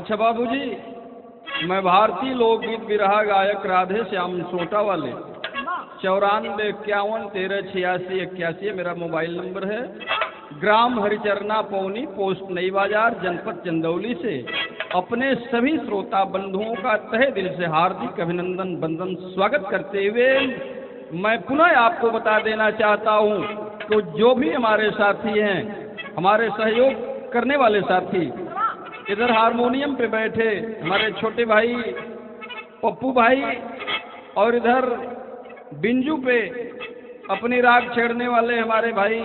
अच्छा बाबूजी, मैं भारतीय लोकगीत विरहा गायक राधे श्याम सोटा वाले 9451138681 मेरा मोबाइल नंबर है। ग्राम हरिचरना पौनी, पोस्ट नई बाजार, जनपद चंदौली से अपने सभी श्रोता बंधुओं का तहे दिल से हार्दिक अभिनंदन वंदन स्वागत करते हुए मैं पुनः आपको बता देना चाहता हूं कि जो भी हमारे साथी हैं, हमारे सहयोग करने वाले साथी, इधर हारमोनियम पे बैठे हमारे छोटे भाई पप्पू भाई, और इधर बिंजू पे अपनी राग छेड़ने वाले हमारे भाई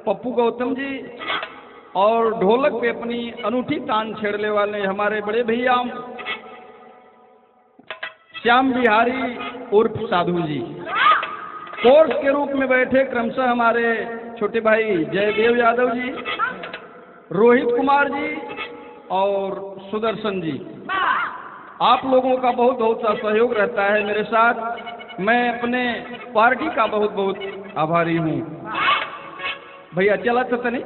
पप्पू गौतम जी, और ढोलक पे अपनी अनूठी तान छेड़ने वाले हमारे बड़े भैया श्याम बिहारी उर्फ साधु जी। कोर्स के रूप में बैठे क्रमशः हमारे छोटे भाई जयदेव यादव जी, रोहित कुमार जी और सुदर्शन जी। आप लोगों का बहुत बहुत सा सहयोग रहता है मेरे साथ। मैं अपने पार्टी का बहुत बहुत आभारी हूँ। भैया चला तो नहीं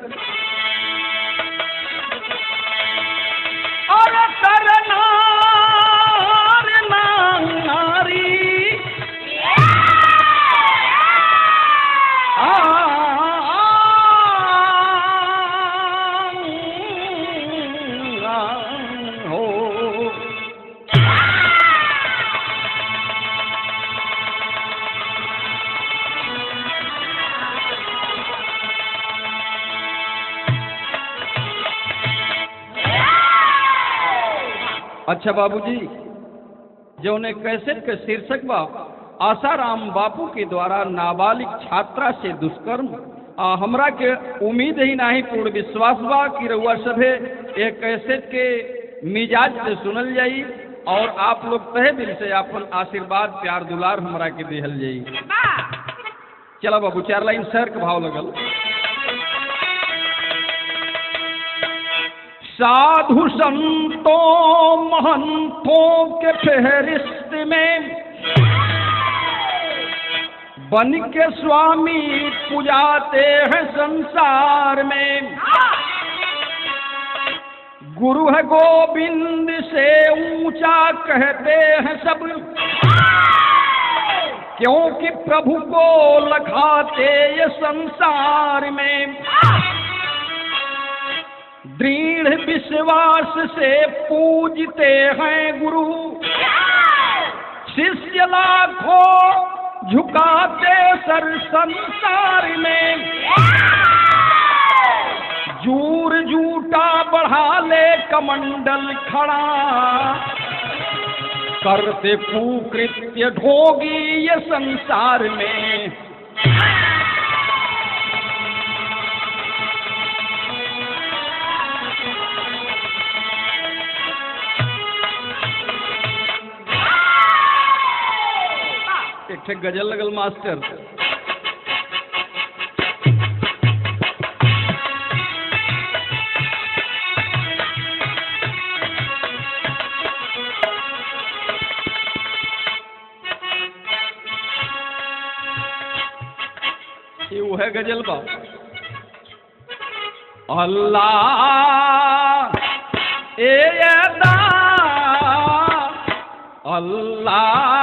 और करना नारी अच्छा बाबूजी, जो ने कैसेट के शीर्षक बा आसाराम बापू के द्वारा नाबालिग छात्रा से दुष्कर्म, हमरा के उम्मीद ही नहीं पूर्ण विश्वास बा कि रउआ सभे एक कैसेट के मिजाज से सुनल जाई और आप लोग तहे दिल से अपन आशीर्वाद प्यार दुलार हमरा के देहल जाई। चला बाबू, 4 लाइन सर के भाव लगल। साधु संतों महंतों के फेहरिस्त में बन के स्वामी पुजाते हैं संसार में। गुरु है गोविंद से ऊंचा कहते हैं सब, क्योंकि प्रभु को लखाते ये संसार में। दृढ़ विश्वास से पूजते हैं गुरु, शिष्य लाखों झुकाते सर संसार में। जूर जूटा बढ़ा ले कमंडल खड़ा, करते कुकृत्य ढोगी ये संसार में। एक गजल लगल मास्टर। ये वो है गजल बा। अल्लाह ए अदा अल्लाह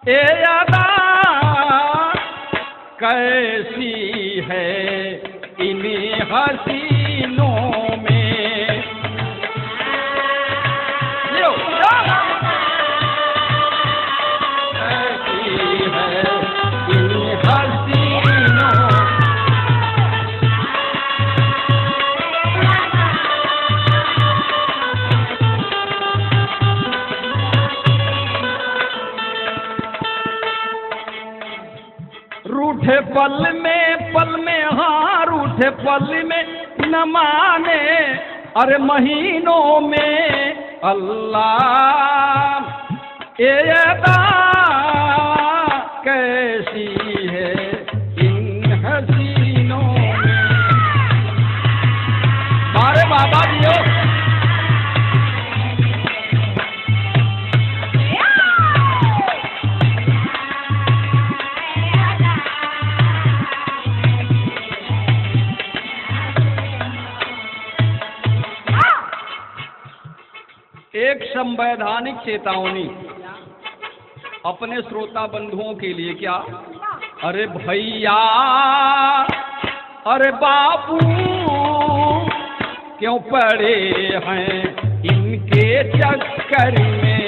ए अदा कैसी है इन्हीं हसीनों में। कैसी है इन्हीं हसीनों। रूठे पल में हाँ रूठे पल में न माने, अरे महीनों में अल्लाह ए अदा कैसी है इन हसीनों में। मारे बाबा दियो एक संवैधानिक चेतावनी अपने श्रोता बंधुओं के लिए। क्या? अरे भैया, अरे बाबू, क्यों पड़े हैं इनके चक्कर में?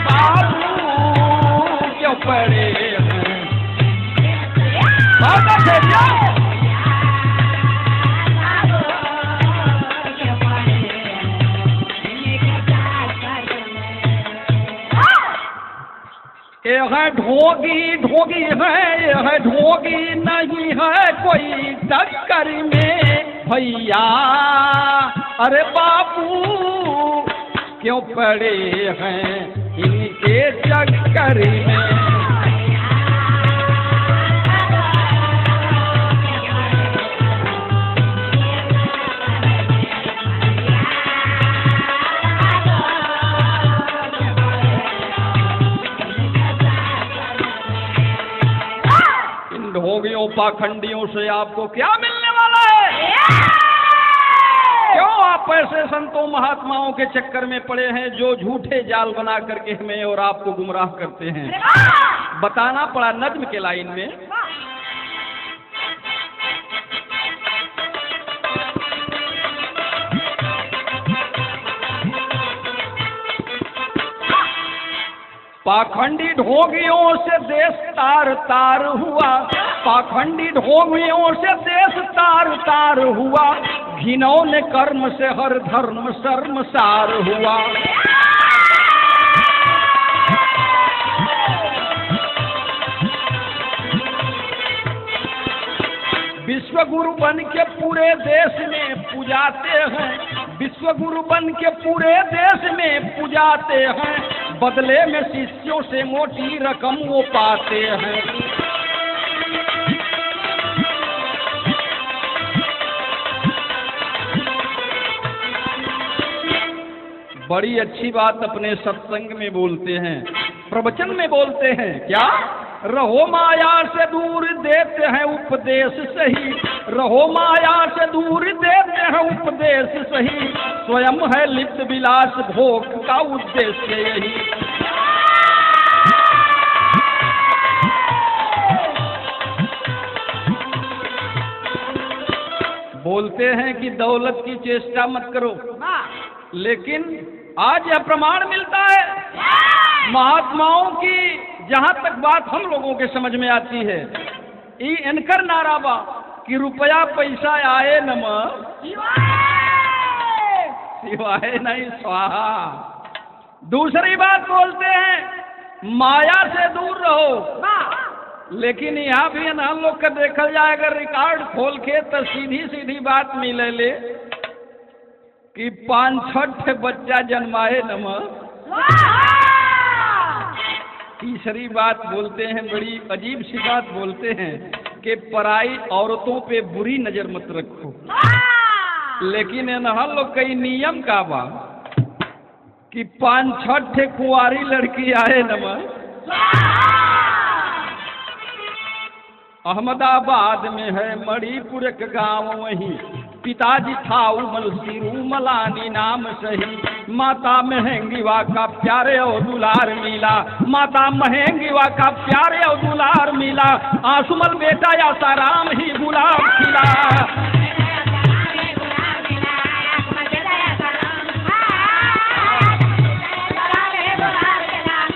बाबू क्यों पड़े हैं? बहुत अच्छे जी। ये है ढोगी, ढोगी है, ये है ढोगी नहीं है कोई टक्कर में। भैया, अरे बाबू, क्यों पड़े हैं इनके चक्कर में? ढोगियों पाखंडियों से आपको क्या मिलने वाला है? क्यों आप ऐसे संतों महात्माओं के चक्कर में पड़े हैं जो झूठे जाल बना करके हमें और आपको गुमराह करते हैं? बताना पड़ा नज्म के लाइन में। पाखंडी ढोंगियों से देश तार तार हुआ, पाखंडी ढोंगियों से देश तार तार हुआ, घिनौने कर्म से हर धर्म शर्मसार हुआ। विश्व गुरु बन के पूरे देश में पूजाते हैं, विश्व गुरु बन के पूरे देश में पूजाते हैं, बदले में शिष्यों से मोटी रकम वो पाते हैं। बड़ी अच्छी बात अपने सत्संग में बोलते हैं, प्रवचन में बोलते हैं। क्या? रहो माया से दूर देते हैं उपदेश सही, रहो माया से दूर देते हैं उपदेश सही, स्वयं है लिप्त विलास भोग का उद्देश्य यही। बोलते हैं कि दौलत की चेष्टा मत करो, लेकिन आज यह प्रमाण मिलता है महात्माओं की, जहां तक बात हम लोगों के समझ में आती है, ई इनकर नाराबा कि रुपया पैसा आए नम सिवाय नहीं स्वाहा। दूसरी बात बोलते हैं माया से दूर रहो, लेकिन यहाँ भी हम लोग का देखल जाए अगर रिकॉर्ड खोल के तो सीधी सीधी बात मिले ले कि 5-6 बच्चा जन्माए नम। तीसरी बात बोलते हैं, बड़ी अजीब सी बात बोलते हैं कि पराई औरतों पे बुरी नजर मत रखो, लेकिन हम लोग कई नियम का बा कि 5-6 कुंवारी लड़की आए नम। अहमदाबाद में है मणिपुर का गांव, वहीं पिताजी था उमल सिरू मलानी नाम सही, माता महंगीवा का प्यारे और दुलार मिला, माता महंगीवा का प्यारे और दुलार मिला, आसुमल बेटा या साराम ही गुलाब खिला।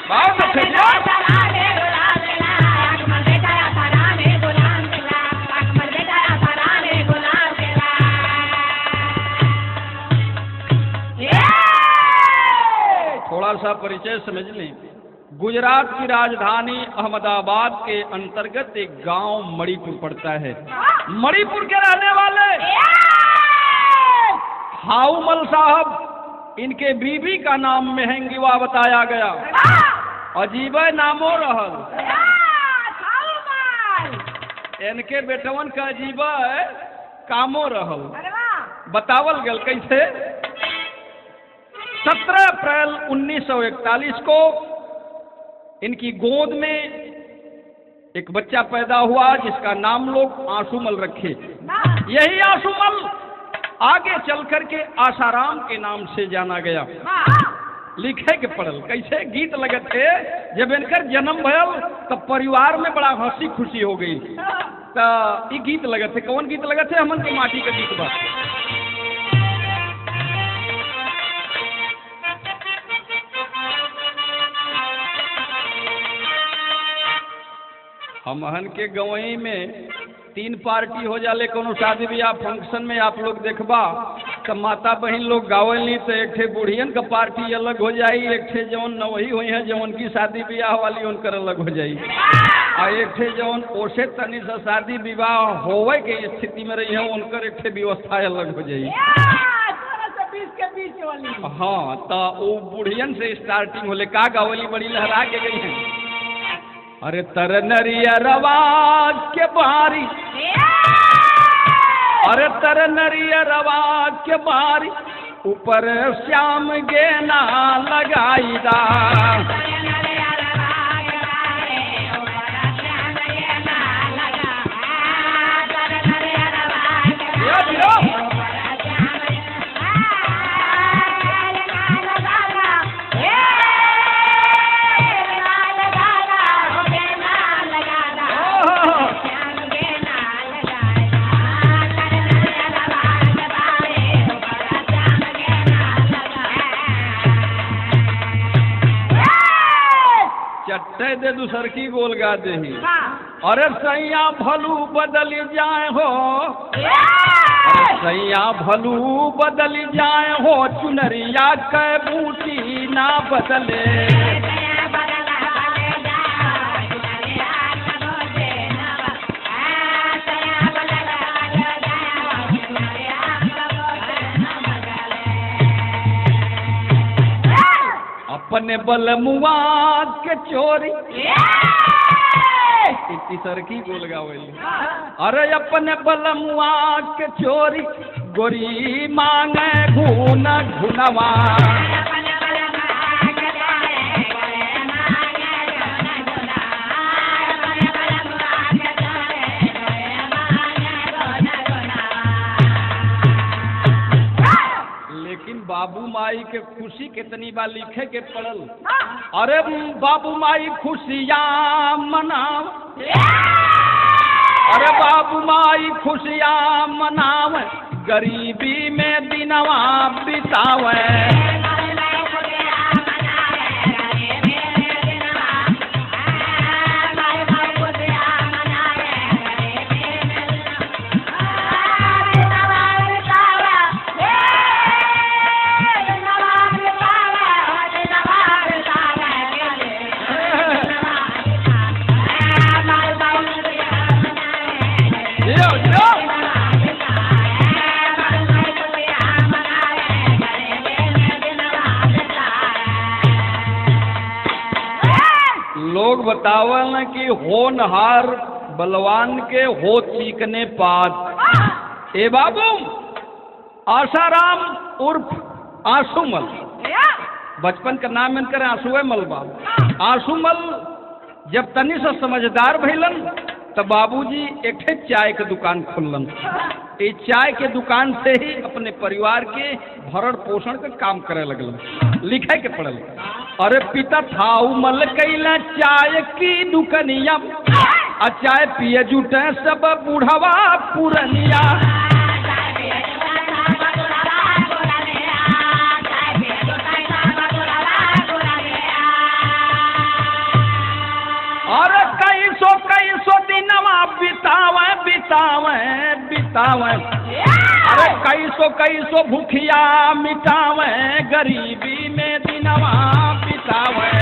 बहुत अच्छे। थोड़ा सा परिचय समझ लें। गुजरात की राजधानी अहमदाबाद के अंतर्गत एक गांव मणिपुर पड़ता है। मणिपुर के रहने वाले हाउमल साहब, इनके बीबी का नाम महंगीवा बताया गया। अजीब नामो रहल, इनके बेटवन का अजीब कामो रहल। बतावल गल कैसे? 17 अप्रैल 1941 को इनकी गोद में एक बच्चा पैदा हुआ जिसका नाम लोग आंसुमल रखे। यही आंसुमल आगे चल करके आसाराम के नाम से जाना गया। लिखे के पड़ल कैसे गीत लगत थे, जब इनकर जन्म भयल तब परिवार में बड़ा हंसी खुशी हो गई। तो ये गीत लगत थे, कौन गीत लगत थे? हमन के माटी का गीत बा। हमहन के गवई में 3 पार्टी हो जाले, कोनो शादी ब्याह फंक्शन में आप लोग देखबा तो माता बहन लोग गावली तो एक ठे बुढ़ियन का पार्टी अलग हो जाई, एक ठे जौन नवही हुई है जौन की शादी ब्याह वाली उनकर अलग हो जाई, और एक ठे जौन ओसे तनी से शादी विवाह होवे के स्थिति में रही है उनकर एक ठे व्यवस्था अलग हो जाई। हाँ, तो वो बुढ़ियन से स्टार्टिंग होले का गावली बड़ी लहरा के गई है। अरे तर नरिया रवाज के बारी, अरे तर नरिया रवाज के बारी, ऊपर श्याम गेना लगाई दा। चट्टे दे दूसर की गोल गा दे ही। अरे सैया भलू बदल जाए हो, अरे सैया भलू बदल जाए हो, चुनरिया के बूटी ना बदले। अपने बलमुआ के चोरी, तीसर की गोल गावली। अरे अपने बलमुआ के चोरी, गोरी मांगे घून घुनवा। बाबू माई के खुशी कितनी बार लिखे के पड़ल। अरे बाबू माई खुशियाँ मनाव, अरे बाबू माई खुशियाँ मनाव, गरीबी में दिनवा बितावे। लोग बतावल न कि होनहार बलवान के हो चीकने पात। ए बाबू आसाराम उर्फ आंसूमल, बचपन का नाम इनकर आंसुए मलबा। आंसूमल जब तनी से समझदार भइलन तब बाबूजी एक ठे चाय के दुकान खोलन। इस चाय के दुकान से ही अपने परिवार के भरण पोषण का काम करे लगलन। लिखे के पड़ल। अरे पिता था मल कैला चाय की दुकनिया, आ चाय पिए जुटे सब बूढ़वा पुरनिया। अरे कई सौ दिनवा बितावे बितावे बितावे, अरे कई सौ भूखिया मिटावे, गरीबी में दिनवा बितावे।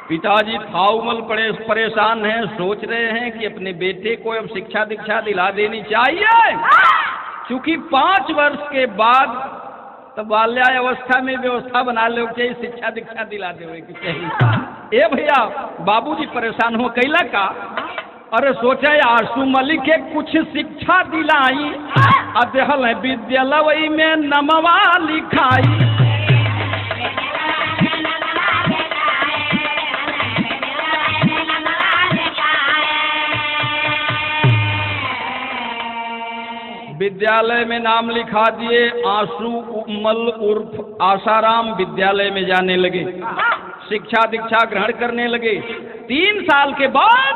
पिताजी थाउमल परेशान हैं, सोच रहे हैं कि अपने बेटे को अब शिक्षा दीक्षा दिला देनी चाहिए, क्योंकि 5 वर्ष के बाद तो बाल्यावस्था में व्यवस्था बना ले चाहिए, शिक्षा दीक्षा दिला दे चाहिए। ए भैया बाबूजी परेशान हो कैला का। अरे सोचे आंसूमल के कुछ शिक्षा दिलाई, अदहल विद्यालय में नमवा लिखाई। विद्यालय में नाम लिखा दिए। आंसू उम्मल उर्फ आसाराम विद्यालय में जाने लगे, शिक्षा दीक्षा ग्रहण करने लगे। 3 साल के बाद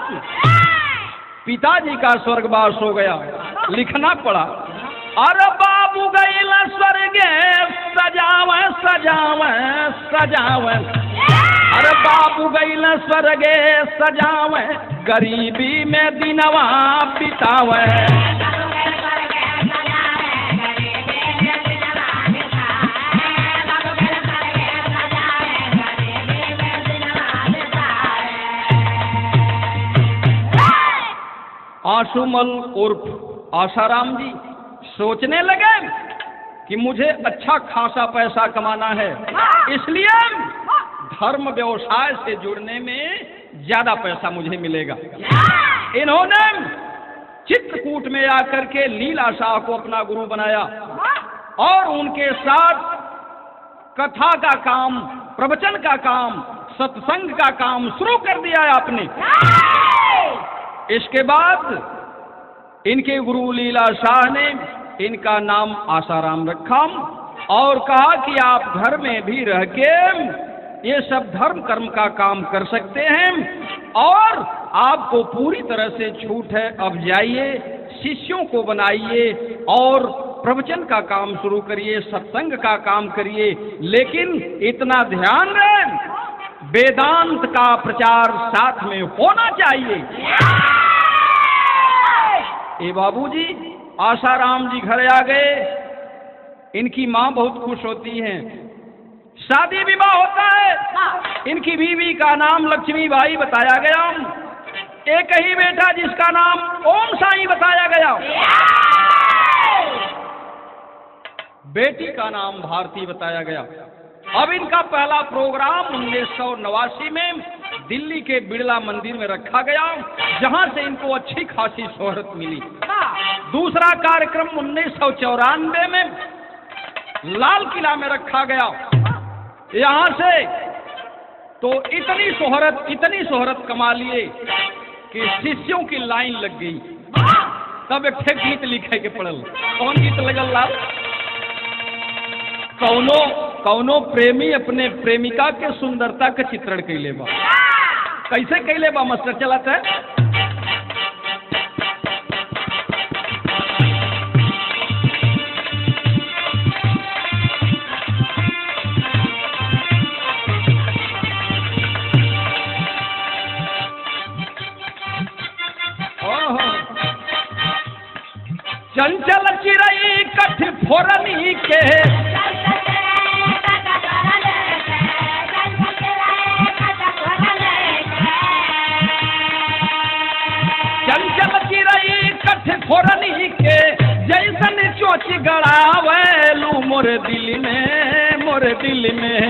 पिताजी का स्वर्गवास हो गया। लिखना पड़ा, अरे बाबू गईल स्वर्गे सजावे सजावे सजावे, अरे बाबू गईल स्वर्गे सजावे, गरीबी में दिनवा बितावे। आशुमल उर्फ आसाराम जी सोचने लगे कि मुझे अच्छा खासा पैसा कमाना है, इसलिए धर्म व्यवसाय से जुड़ने में ज्यादा पैसा मुझे मिलेगा। इन्होंने चित्रकूट में आकर के लीला शाह को अपना गुरु बनाया और उनके साथ कथा का काम, प्रवचन का काम, सत्संग का काम शुरू कर दिया है आपने। इसके बाद इनके गुरु लीला शाह ने इनका नाम आसाराम रखा और कहा कि आप घर में भी रह के ये सब धर्म कर्म का काम कर सकते हैं और आपको पूरी तरह से छूट है। अब जाइए, शिष्यों को बनाइए और प्रवचन का काम शुरू करिए, सत्संग का काम करिए, लेकिन इतना ध्यान दें, वेदांत का प्रचार साथ में होना चाहिए। ए बाबूजी, आसाराम जी घर आ गए। इनकी माँ बहुत खुश होती हैं। शादी विवाह होता है। इनकी बीवी का नाम लक्ष्मी बाई बताया गया, एक ही बेटा जिसका नाम ओम साई बताया गया। बेटी का नाम भारती बताया गया। अब इनका पहला प्रोग्राम 1989 में दिल्ली के बिड़ला मंदिर में रखा गया, जहां से इनको अच्छी खासी शोहरत मिली। दूसरा कार्यक्रम 1994 में लाल किला में रखा गया। यहां से तो इतनी शोहरत कमा लिए कि शिष्यों की लाइन लग गई। तब एक गीत लिखे के पड़ल। कौन गीत लगल लाल? कौनो प्रेमी अपने प्रेमिका के सुंदरता के चित्रण कैले बा। कैसे कैले बा मास्टर चलत है? चंचल चिरई कठ फोरनी के, चंचल चिरई कठ फोरनी के, जैसन चोच गड़ावेलू मोर दिल में, मोर दिल में।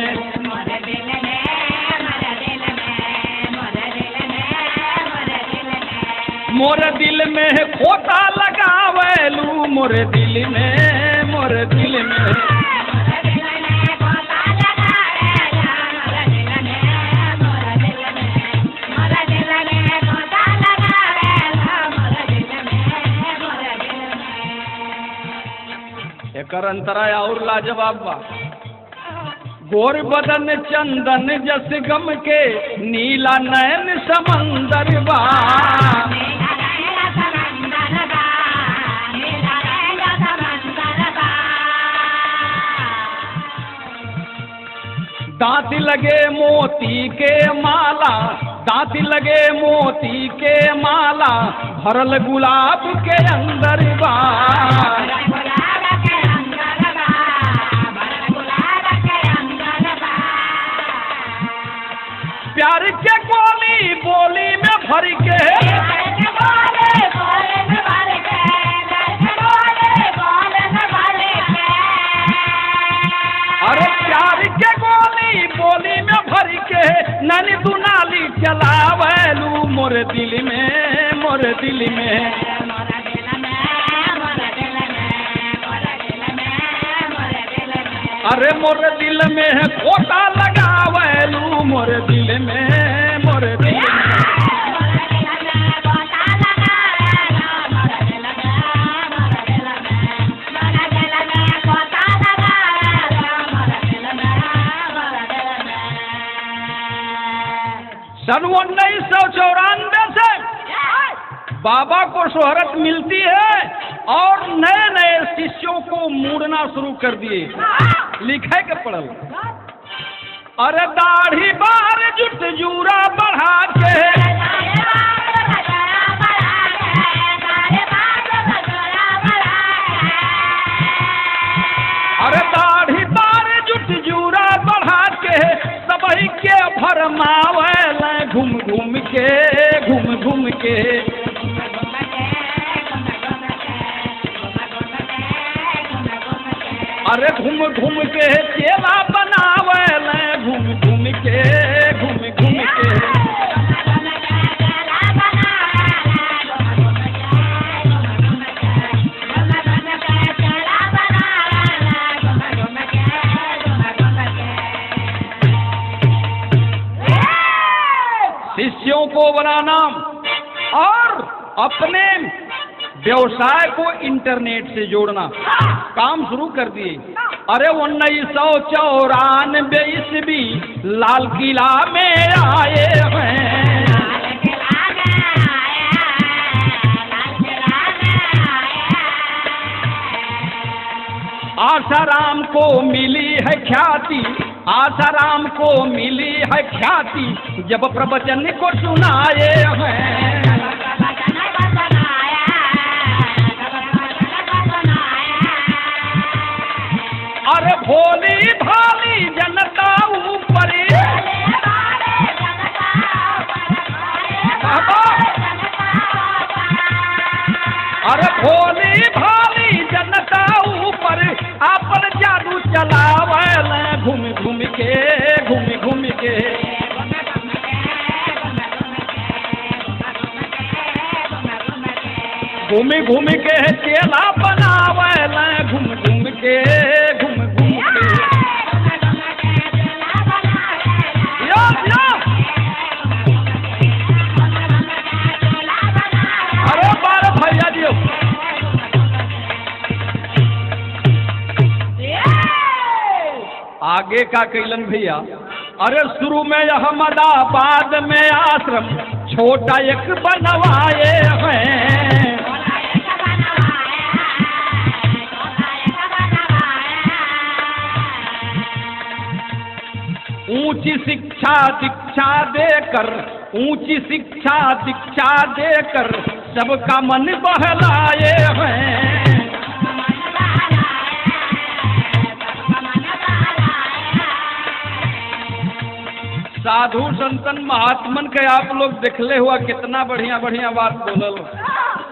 मोर दिल में खोता लगावेलू मोर दिल में, मोर दिल में। एकर अंतराय और लाजवाब बा। गोर बदन चंदन जस गम के, नीला नयन समंदर बा। दांत लगे मोती के माला, दांत लगे मोती के माला, भरल गुलाब के अंदर बा। प्यार के गोली बोली में भर के, अरे प्यार के गोली बोली में भर के, नैनी दुनाली चलावेलू मोर दिल में, मोर दिल में। अरे मोर दिल में खोता लगावेलू मोर दिल में, मोर दिल में। 1994 से बाबा को शोहरत मिलती है और नए नए शिष्यों को मूड़ना शुरू कर दिए। लिखे के पढ़ल, अरे दाढ़ी बार जुट जूरा बढ़ा के, अरे दाढ़ी बार जुट जूरा बढ़ा के सबही के भरमावे घूम घूम के, घूम घूम के। अरे घूम घूम के चेला बनावे घूम घूम के, घूम घूम के। शिष्यों को बनाना और अपने व्यवसाय को इंटरनेट से जोड़ना काम शुरू कर दिए। अरे 1994 ईस्वी लाल किला में आए हैं, आसाराम को मिली है ख्याति, आसाराम को मिली है ख्याति जब प्रवचन को सुनाए हैं। अरे भोली भाली जनता ऊपर, अरे भोली भाली जनता ऊपर अपन जादू चलावे घूम घूम के, घूम घूम के। घूम घूम के चेला बनावे घूम घूम के, घूम घूम के। यो यो, अरे बार भैया जी आगे का कैलन भैया। अरे शुरू में अहमदाबाद में आश्रम छोटा एक बनवाए हैं, ऊंची शिक्षा दीक्षा देकर, ऊंची शिक्षा दीक्षा देकर सबका मन बहलाए हैं। साधु संतन महात्मन के आप लोग देखले हुआ कितना बढ़िया बढ़िया बात बोलल,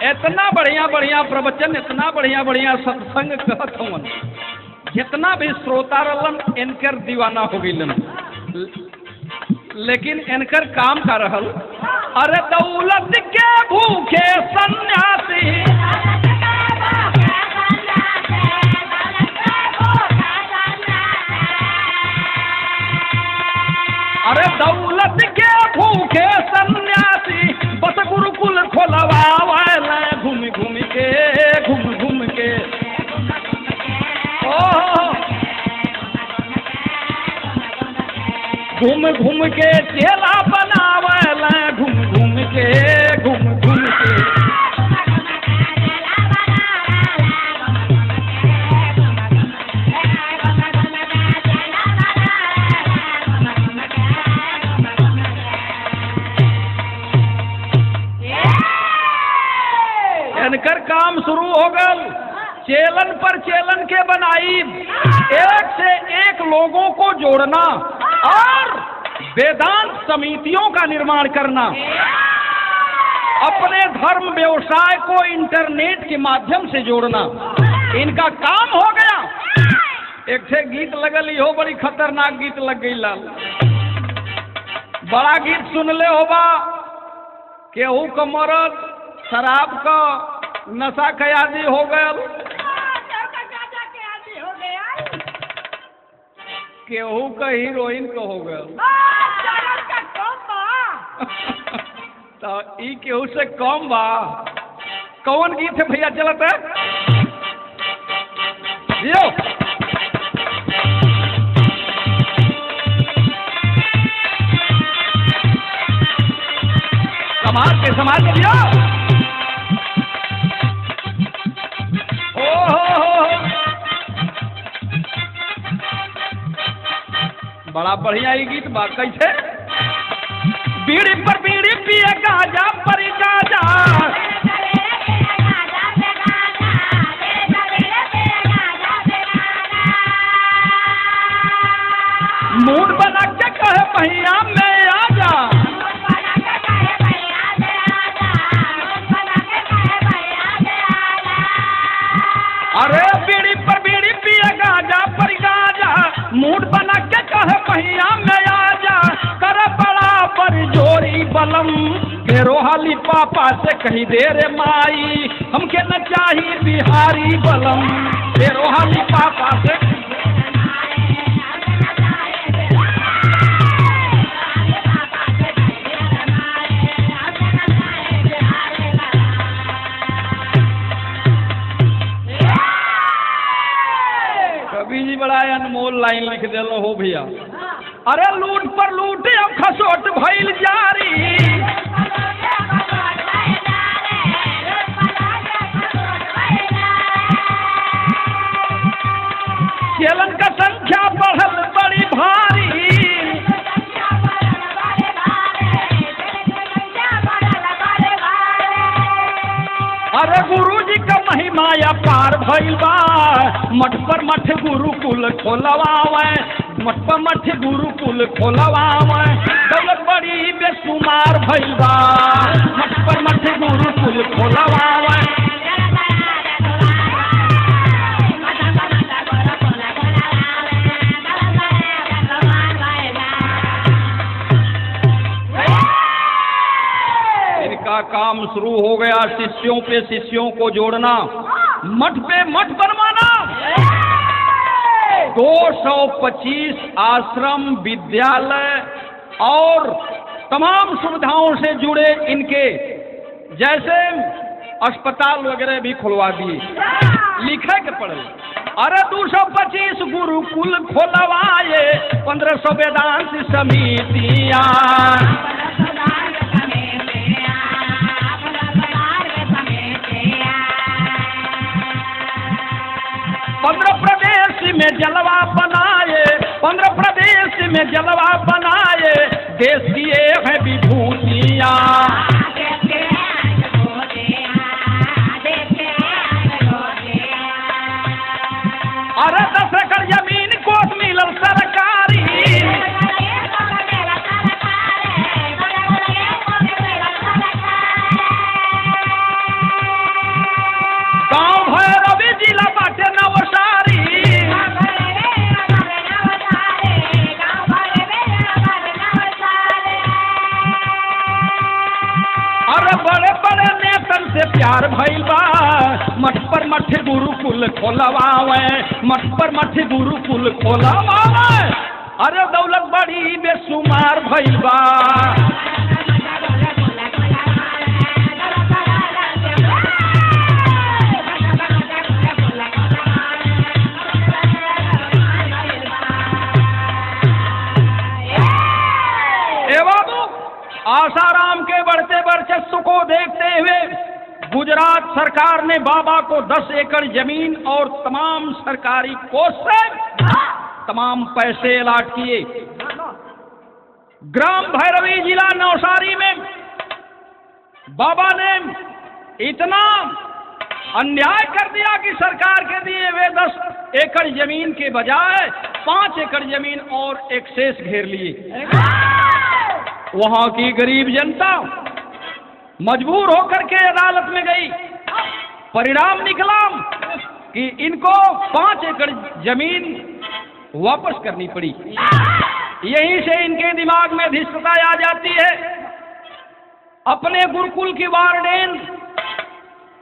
इतना बढ़िया बढ़िया प्रवचन, इतना बढ़िया बढ़िया सत्संग कहत हवन, जितना भी श्रोता रहलन इनकर दीवाना हो गईलन। लेकिन इनकर काम का रहल, अरे दौलत के भूखे सन्यासी, अरे दौलत के भूखे सन्यासी बस गुरुकुल खोलवावे घूम घूम के, घूम घूम के। घूम घूम के चेला बनावे घूम घूम के, घूम घूम के। इनकर काम शुरू हो गल, चेलन पर चेलन के बनाई, एक से एक लोगों को जोड़ना और वेदांत समितियों का निर्माण करना, अपने धर्म व्यवसाय को इंटरनेट के माध्यम से जोड़ना, इनका काम हो गया। एक थे गीत लगल, इहो बड़ी खतरनाक गीत लग गई लाल, बड़ा गीत सुन ले होबा, केहू का मरद शराब का नशा के आदि हो गयल, केहू का हीरोइन का हो गयल, तो ई केहू से कम बा। कौन गीत है भैया चलत है यो? संभाल के दियो। बड़ा बढ़िया ये गीत बा। कैसे? बीड़ी पर बीड़ी पिए गाजा पर गाजा, मूड बना के कहे भैया मैं आजा, अरे बीड़ी पर बीड़ी पिए गाजा पर गाजा, मूड बना के कहे भैया मैं आजा, कर बड़ा पर जोरी बलम, घेरो हाली पापा से कही दे रे माई, हमके न चाहिए बिहारी बलम, घेरो हाली पापा से। कवि जी बड़ा अनमोल लाइन लिख दिलो हो भैया। अरे लूट पर लूट अब खसोट भइल जारी, चेलन का संख्या बढ़ल बड़ी भारी, अरे गुरु जी का महिमा या पार भइल बा, मठ पर मठ गुरुकुल खोलवावे, मठ पर मठ गुरुकुल खोलवावे, दौलत बड़ी बेशुमार भइल बा, मठ पर मठ गुरुकुल खोलवावे। इनका काम शुरू हो गया शिष्यों पे शिष्यों को जोड़ना, मठ पे मठ बनवाना। 225 आश्रम विद्यालय और तमाम सुविधाओं से जुड़े इनके, जैसे अस्पताल वगैरह भी खुलवा दिए। लिखे के पड़े, अरे 225 गुरुकुल खोलवाए, 1500 वेदांत समितियां, 15 प्रदेश में जलवा बनाए, 15 प्रदेश में जलवा बनाए, देश की ये है विभूतियाँ। अरे 10 एकड़ जमीन को मिलल सरकारी, गाँव भैरवी जिला बाटे नवसारी, अरे बड़े बड़े नेतन से प्यार भइल बा, मठ पर मठ गुरुकुल खोलवावे, मठ पर मठ गुरुकुल खोलवावे, अरे दौलत बड़ी बेशुमार भइल बा। आसाराम के बढ़ते वर्चस्व को देखते हुए गुजरात सरकार ने बाबा को 10 एकड़ जमीन और तमाम सरकारी कोष से तमाम पैसे अलाट किए। ग्राम भैरवी जिला नवसारी में बाबा ने इतना अन्याय कर दिया कि सरकार के दिए वे 10 एकड़ जमीन के बजाय 5 एकड़ जमीन और एक शेष घेर लिए। वहां की गरीब जनता मजबूर होकर के अदालत में गई। परिणाम निकला कि इनको 5 एकड़ जमीन वापस करनी पड़ी। यहीं से इनके दिमाग में धिष्टता आ जाती है। अपने गुरुकुल की वार्डेन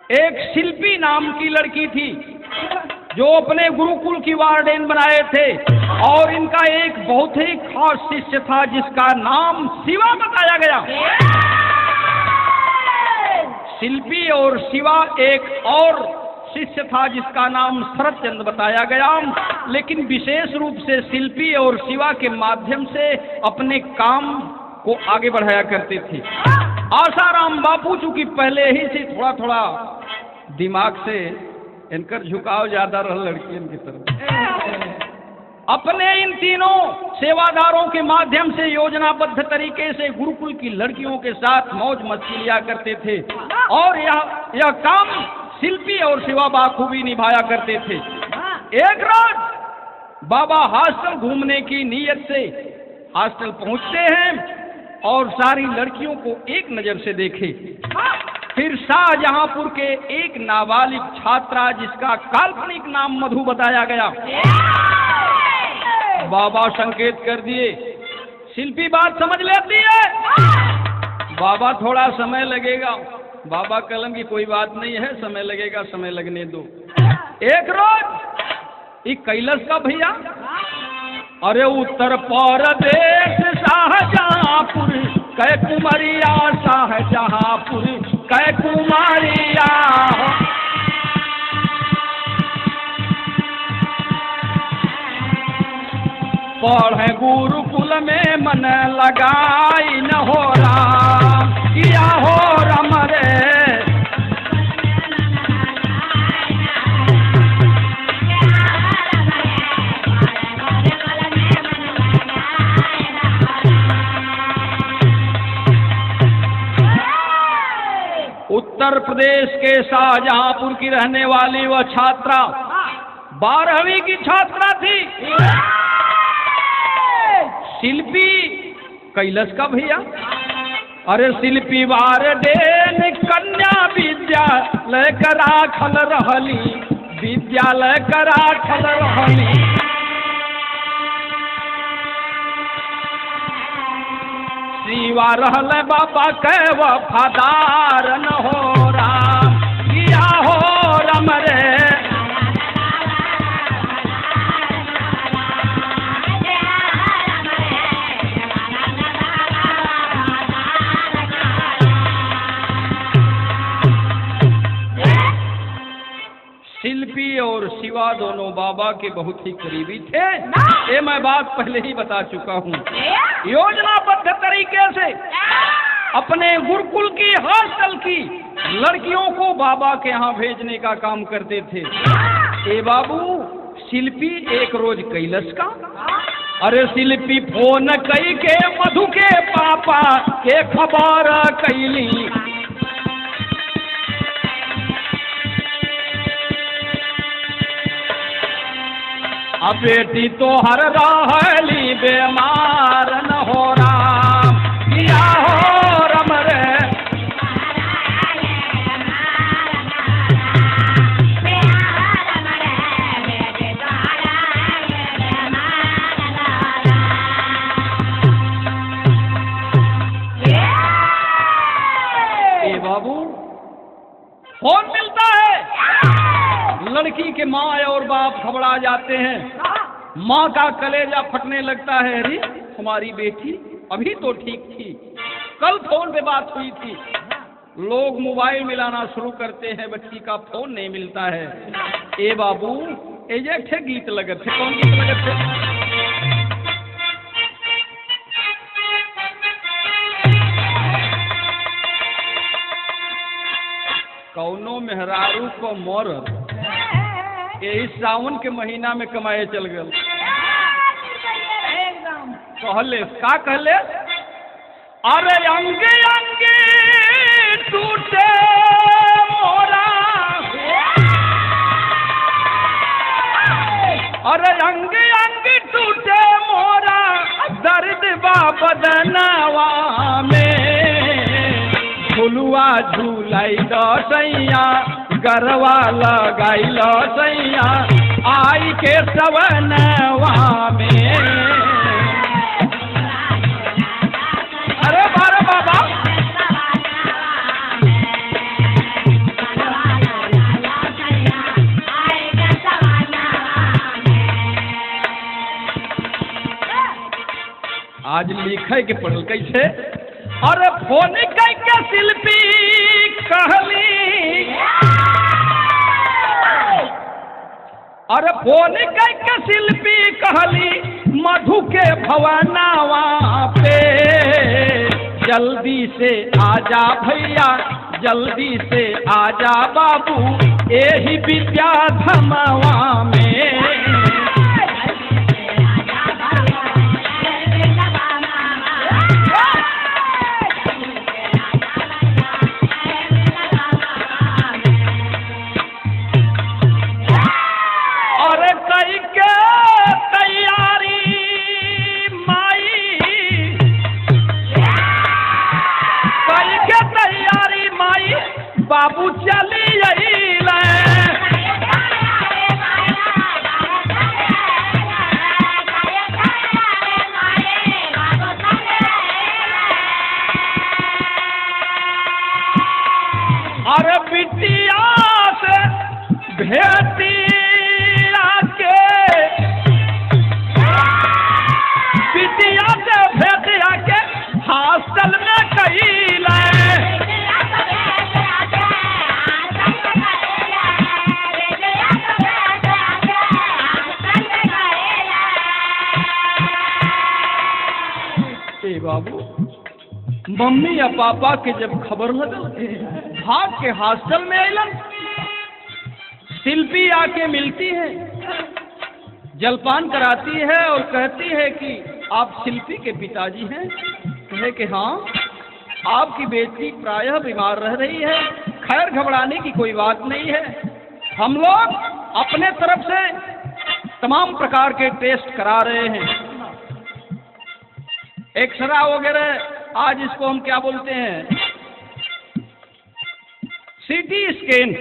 एक शिल्पी नाम की लड़की थी जो अपने गुरुकुल की वार्डेन बनाए थे, और इनका एक बहुत ही खास शिष्य था जिसका नाम शिवा बताया गया। शिल्पी और शिवा एक और शिष्य था जिसका नाम शरद चंद्र बताया गया, लेकिन विशेष रूप से शिल्पी और शिवा के माध्यम से अपने काम को आगे बढ़ाया करते थे। आसाराम बापू चूंकि पहले ही से थोड़ा थोड़ा दिमाग से इनकर झुकाव ज्यादा रहा लड़कियों की तरफ, अपने इन तीनों सेवादारों के माध्यम से योजनाबद्ध तरीके से गुरुकुल की लड़कियों के साथ मौज मस्ती लिया करते थे और यह काम शिल्पी और शिवा बाखूबी निभाया करते थे। एक रात बाबा हॉस्टल घूमने की नीयत से हॉस्टल पहुंचते हैं और सारी लड़कियों को एक नजर से देखे। फिर शाहजहांपुर के एक नाबालिग छात्रा जिसका काल्पनिक नाम मधु बताया गया, बाबा संकेत कर दिए, शिल्पी बात समझ लेती है। बाबा थोड़ा समय लगेगा, बाबा कलम की कोई बात नहीं है, समय लगेगा, समय लगने दो। एक रोज एक कैलाश का भैया, अरे उत्तर प्रदेश शाहजहांपुर कै कुमारिया, शाहजहांपुर कै कुमारिया, पढ़े गुरुकुल में मन लगाई न हो राम, किया हो राम रे। उत्तर प्रदेश के शाहजहांपुर की रहने वाली वह छात्रा 12वीं की छात्रा थी। शिल्पी कैलाश का भैया, अरे शिल्पी वार देन कन्या विद्यालय करा खल रहली, विद्यालय करा खल रहली। शिवा रहल बाबा के वफादार न हो राम, किया हो राम रे। शिल्पी और शिवा दोनों बाबा के बहुत ही करीबी थे, ये मैं बात पहले ही बता चुका हूँ। योजनाबद्ध तरीके से अपने गुरुकुल की हॉस्टल की लड़कियों को बाबा के यहाँ भेजने का काम करते थे। ए बाबू, शिल्पी एक रोज कैलाश का, अरे शिल्पी फोन कई के मधु के पापा के खबर कैली, अब बेटी तो हर रहली बीमार न हो राम, किया हो राम रे। ए बाबू, फोन मिलता है, लड़की के माँ और बाप घबरा जाते हैं। माँ का कलेजा फटने लगता है, अरे हमारी बेटी अभी तो ठीक थी, कल फोन पे बात हुई थी। लोग मोबाइल मिलाना शुरू करते हैं, बच्ची का फोन नहीं मिलता है। ए बाबू, ये थे गीत लगत थे, कौन गीत लगत थे? कौनो मेहरारू को मरद यही सावन के महीना में कमाए चल गए। कहले का कहले, अरे अंगे अंगे टूटे मोरा, अरे अंगे अंगे टूटे मोरा, दर्द बा बदनवा में, झुलुआ झूलाई सैया, गरवा लगाई सैया, आई के सवनवा में। अरे बारे बाबा, आज लिखे के पढ़ल कैसे, अरे फोन कई के शिल्पी कहली, अरे फोन कई के शिल्पी कहली, मधु के भवनवा पे जल्दी से आजा भैया, जल्दी से आजा बाबू, यही विद्या धमावा में। बाबू चली अइले, अरे बिटिया से भेटिया के, बिटिया से भेटिया के हॉस्टल में कइले। बाबू मम्मी या पापा के जब खबर लगल, भाग के हॉस्टल में अलन। शिल्पी आके मिलती है, जलपान कराती है और कहती है कि आप शिल्पी के पिताजी हैं। कहे कि हाँ, आपकी बेटी प्रायः बीमार रह रही है। खैर घबराने की कोई बात नहीं है, हम लोग अपने तरफ से तमाम प्रकार के टेस्ट करा रहे हैं, एक्सरा वगैरह, आज इसको हम क्या बोलते हैं, सीटी स्कैन,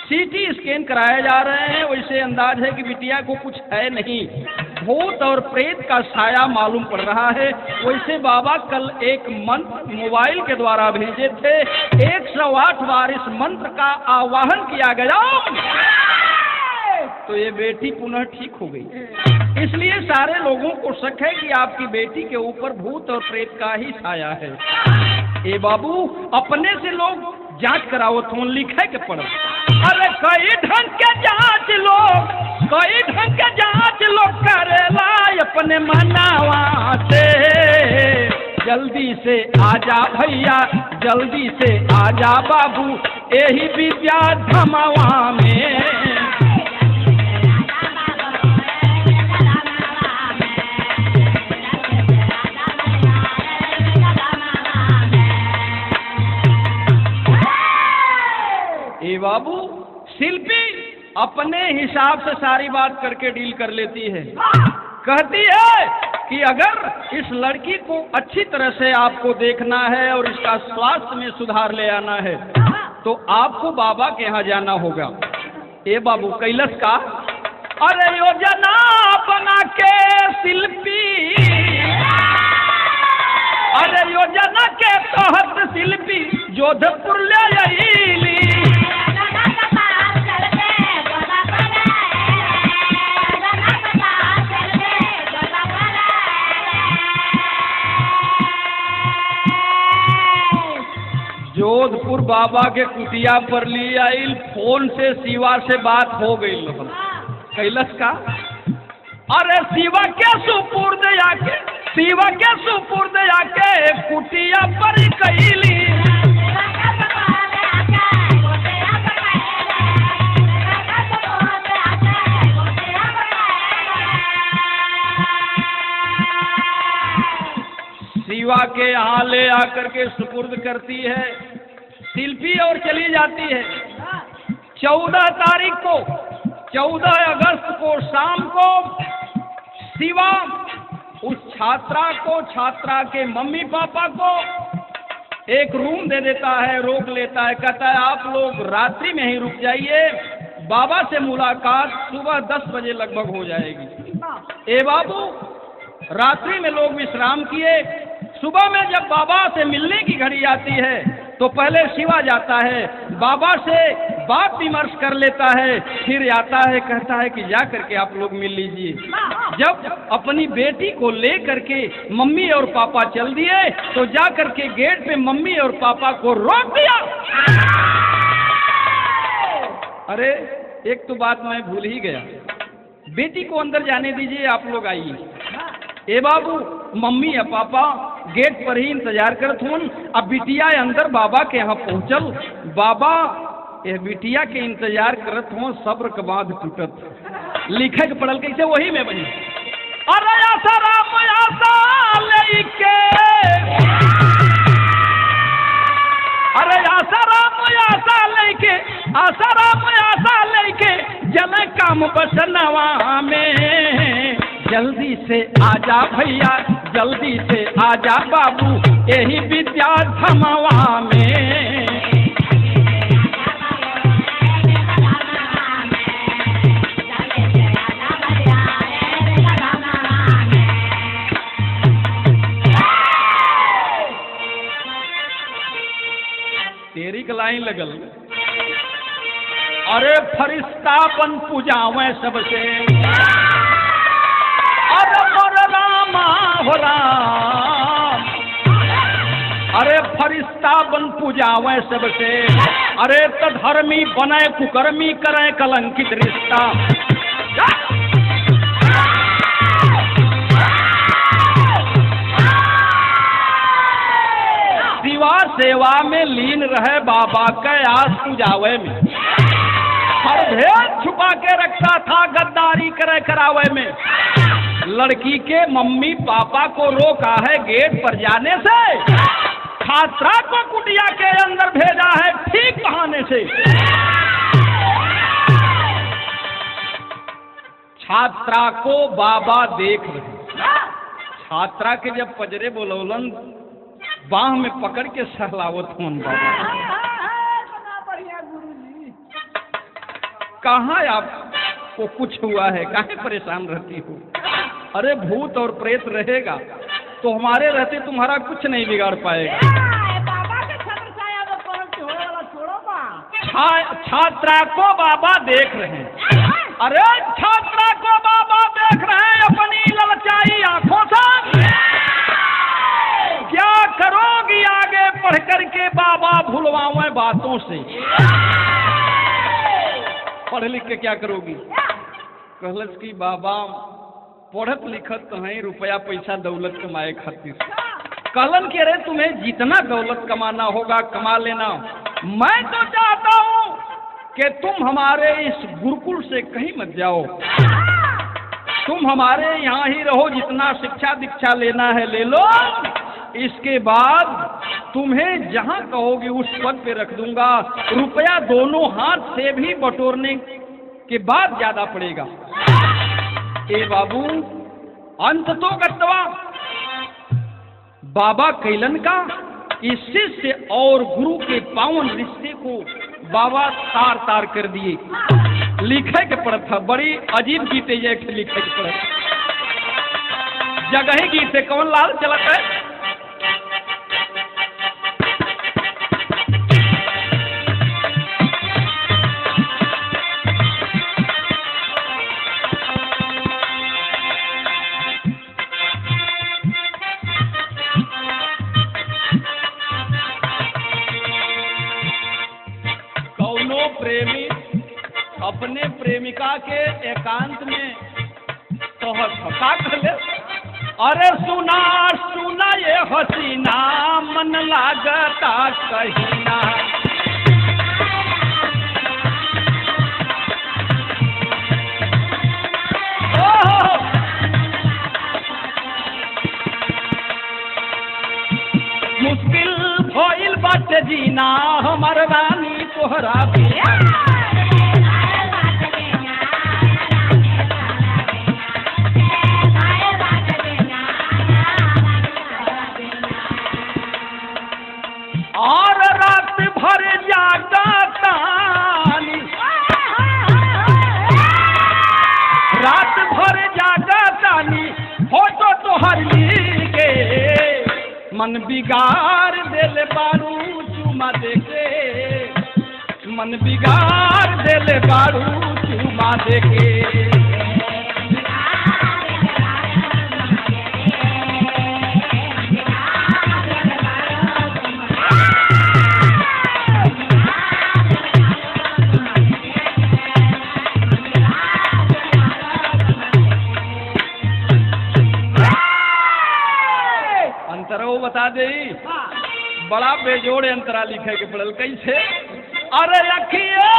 सीटी स्कैन कराए जा रहे हैं। वैसे अंदाज है कि बिटिया को कुछ है नहीं, भूत और प्रेत का साया मालूम पड़ रहा है। वैसे बाबा कल एक मंत्र मोबाइल के द्वारा भेजे थे, 108 बार इस मंत्र का आवाहन किया गया तो ये बेटी पुनः ठीक हो गई। इसलिए सारे लोगों को शक है कि आपकी बेटी के ऊपर भूत और प्रेत का ही छाया है। ए बाबू, अपने से लोग जांच कराओ, तो लिखे के पढ़ो। अरे कई ढंग के जांच लोग, कई ढंग के जांच लोग करेला अपने मनावा से। जल्दी से आजा भैया, जल्दी से आजा बाबू, यही विद्या धमावा में। बाबू, शिल्पी अपने हिसाब से सारी बात करके डील कर लेती है। कहती है कि अगर इस लड़की को अच्छी तरह से आपको देखना है और इसका स्वास्थ्य में सुधार ले आना है तो आपको बाबा के यहाँ जाना होगा। ए बाबू, कैलस का अरे योजना बना के शिल्पी, अरे योजना के तहत शिल्पी जोधपुर ले आईली। जोधपुर बाबा के कुटिया पर ली आई, फोन से शिवा से बात हो गई। कैलस का अरे शिवा के सुपुर्द आके, शिवा के सुपुर्द आके कुटिया पर कैली। शिवा के यहाँ ले आकर के सुपुर्द करती है शिल्पी और चली जाती है। 14 तारीख को, 14 अगस्त को शाम को शिवा उस छात्रा को, छात्रा के मम्मी पापा को एक रूम दे देता है, रोक लेता है, कहता है आप लोग रात्रि में ही रुक जाइए, बाबा से मुलाकात सुबह 10 बजे लगभग हो जाएगी। ए बाबू, रात्रि में लोग विश्राम किए। सुबह में जब बाबा से मिलने की घड़ी आती है तो पहले शिवा जाता है, बाबा से बात विमर्श कर लेता है, फिर आता है, कहता है कि जा करके आप लोग मिल लीजिए। जब अपनी बेटी को ले करके मम्मी और पापा चल दिए तो जा करके गेट पे मम्मी और पापा को रोक दिया। अरे एक तो बात मैं भूल ही गया, बेटी को अंदर जाने दीजिए, आप लोग आइए। ए बाबू, मम्मी या पापा गेट पर ही इंतजार करत हूँ। अब बिटिया अंदर बाबा के यहाँ पहुँचल, बाबा ये बिटिया के इंतजार करत हूँ, सब्र के बाद टूटत। लिखे के पड़ल कैसे, वही में बनी। अरे आशा राम आशा लेके, अरे आशा राम आशा लेके, आशा राम आशा लेके जल काम बसनवा में। जल्दी से आजा भैया, जल्दी से आजा बाबू, यही विद्या धमवा में। तेरी का लाइन लगल, अरे फरिश्ता बन पूजावे सबसे, अरे मोर रामा हो राम, अरे फरिश्ता बन पूजावे सबसे, अरे तो धर्मी बने कुकर्मी करे कलंकित रिश्ता। शिवा सेवा में लीन रहे बाबा के आस पुजावे में, हर भेद छुपा के रखता था गद्दारी करे करावे में। लड़की के मम्मी पापा को रोका है गेट पर जाने से, छात्रा को कुटिया के अंदर भेजा है ठीक बहाने से। छात्रा को बाबा देख रहे, छात्रा के जब पजरे बोलौलन बाह में पकड़ के सहलावत हूँ बाबा। कहाँ आपको कुछ हुआ है, काहे परेशान रहती हो? अरे भूत और प्रेत रहेगा तो हमारे रहते तुम्हारा कुछ नहीं बिगाड़ पाएगा। छात्रा को बाबा देख रहे हैं, अरे छात्रा को बाबा देख रहे हैं अपनी ललचाई आंखों से। क्या करोगी आगे पढ़ करके बाबा भूलवाऊं बातों से? पढ़ लिख के क्या करोगी? कहलस कि बाबा पढ़त लिखत तो है, रुपया पैसा दौलत कमाए खातिर। कहलन कि अरे तुम्हें जितना दौलत कमाना होगा कमा लेना, मैं तो चाहता हूं कि तुम हमारे इस गुरुकुल से कहीं मत जाओ, तुम हमारे यहाँ ही रहो, जितना शिक्षा दीक्षा लेना है ले लो, इसके बाद तुम्हें जहां कहोगे उस पद पे रख दूंगा। रुपया दोनों हाथ से भी बटोरने के बाद ज्यादा पड़ेगा। ए बाबू अंत तो गत्वा बाबा कैलन का इस शिष्य और गुरु के पावन रिश्ते को बाबा तार तार कर दिए। लिखे के पड़त था, बड़ी अजीब गीते ये लिखे के पड़त, जगह ही गीत से कौन लाल चलत है। प्रेमी अपने प्रेमिका के एकांत में तो हंसा ले, अरे सुना सुना ये हसीना मन लागता कहीं ना। मुश्किल भइल बाटे जीना हमर रानी तोहरा बिना। और रात भर जागा तानी, रात भर जागा तानी, फोटो तोहर के मन बिगाड़ देले बारू चुमा देके, मन बिगाड़ देले बारू चुमा देके। बेजोड़ अंतरा लिखे के पड़ल कैसे। अरे अखिए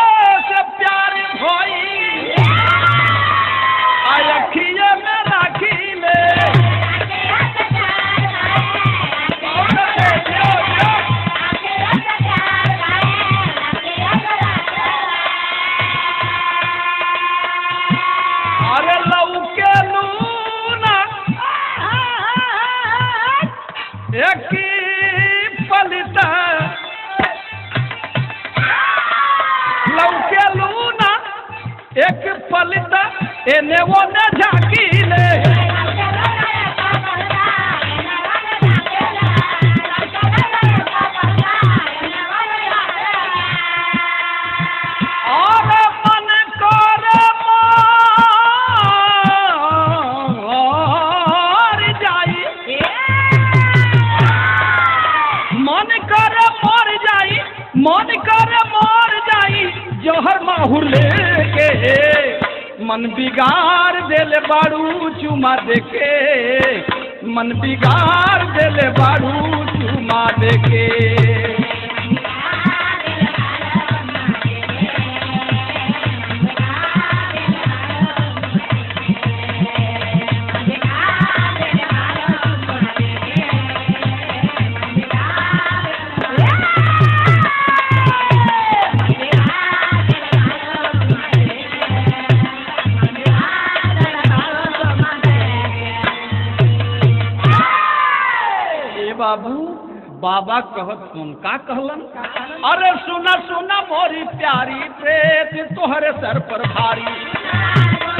से प्यार भई अखिए में राखी ले अरे लौके लूना एक पलटा लौके लूना एक पलटा एने वो न झाकी ले और मन कर मोर जाई मन कर मोर जाई मन कर मोर जाई जोहर माहुर लेके मन बिगाड़ देले बाड़ू चुमा देके मन बिगाड़ देले बाड़ू चुमा देके बाबू बाबा कहत सुन का कहलन। अरे सुना सुना मोरी प्यारी प्रेत तोहरे सर पर भारी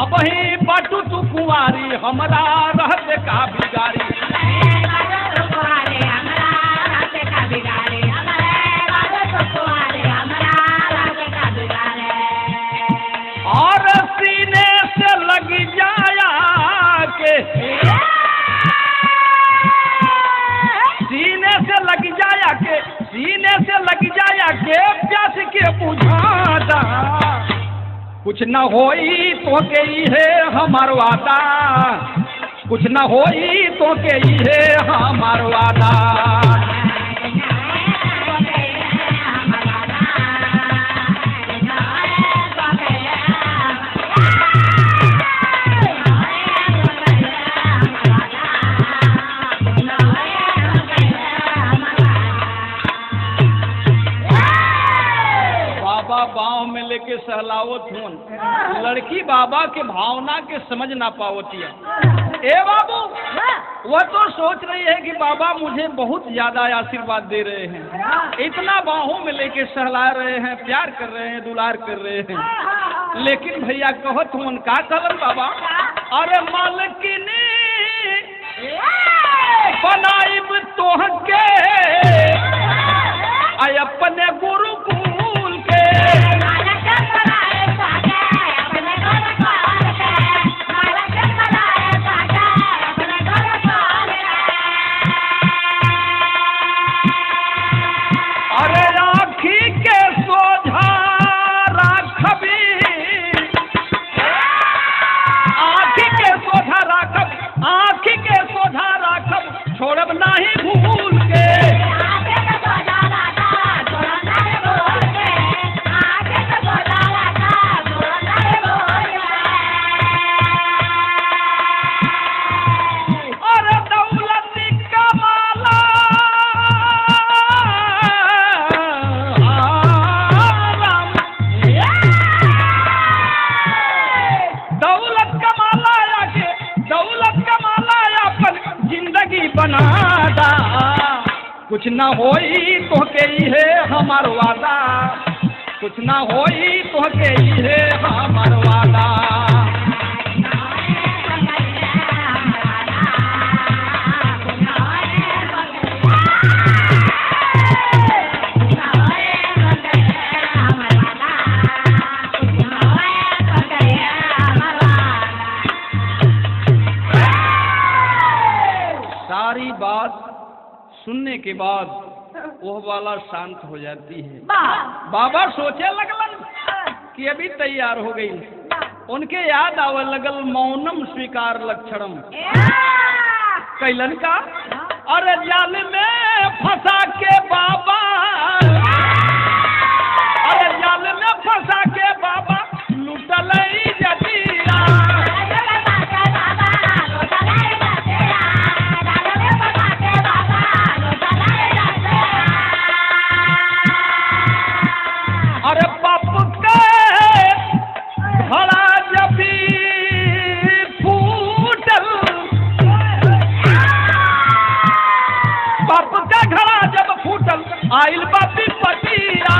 अब ही बाटू तू कुंवारी हमरा रहते का बिगारी और सीने से लग जाया के सीने से लग जाया के सीने से लग जाया के प्यास के बुझाता कुछ न होई तो के है हमार वादा कुछ न होई तो के है हमार वादा बाँव में लेके सहलावत हुन लड़की बाबा के भावना के समझ ना पावती है। ए बाबू वह तो सोच रही है कि बाबा मुझे बहुत ज्यादा आशीर्वाद दे रहे हैं इतना बाहों में लेके सहला रहे हैं प्यार कर रहे हैं दुलार कर रहे हैं लेकिन भैया कहत हुन का कहलन बाबा। अरे मालकिनी बनाइब तोहके आय अपने गुरुकुल के अरे आँखी के सोझा राखबी आँखी के सोझा राखब आँखी के सोझा राखब छोड़ब नाही भूल के बनादा कुछ ना होई तो के है हमार वादा कुछ ना होई तो के है हमार वादा सारी बात सुनने के बाद वह वाला शांत हो जाती है। बाबा सोचे लगलन कि अभी तैयार हो गई। उनके याद आवे लगल मौनम स्वीकार लक्षणम। कैलन का अरे जाल में फंसा के बाबा, अरे जाल में फंसा के बाबा लुटल जतीरा। अरे बाप के घड़ा जब फूटल, बाप का घड़ा जब फूटल आइल बापी पतिया।